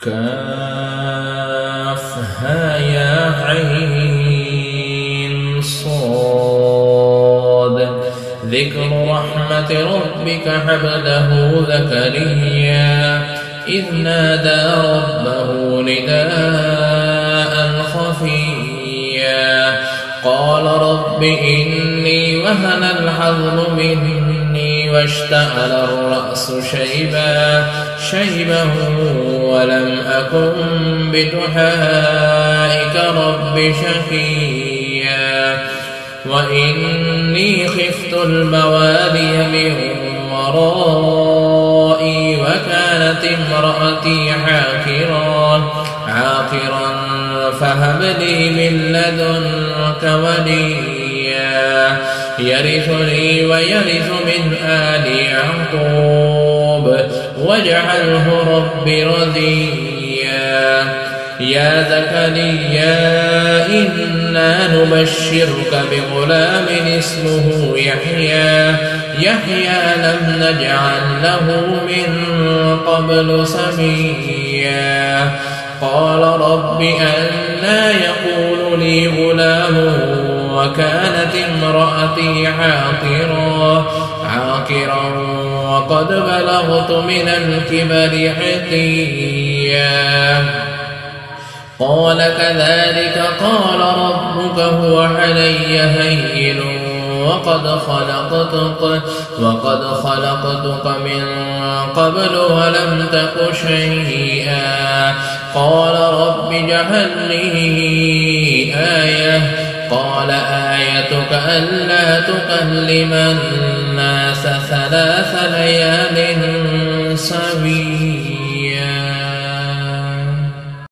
كافها صاد. ذكر رحمة ربك عبده زكريا إذ نادى ربه نداء خفيا قال رب إني وهن العظم مني واشتعل الرأس شيبا ولم أكن بدعائك رب شقيا وإني خفت الموالي من ورائي وكانت امرأتي عاقرا فهب لي من لدنك وليا يرثني ويرث من آل يعقوب واجعله رب رضيا. يا زكريا إنا نبشرك بغلام اسمه يحيى لم نجعل له من قبل سميا قال رب أنى يكون لي غلام وكانت امرأتي عاقرا وقد بلغت من الكبر عتيا قال كذلك قال ربك هو علي هين وقد خلقتك من قبل ولم تك شيئا قال رب اجعل لي آية قال آيتك ألا تكلم الناس 3 ليال سويا.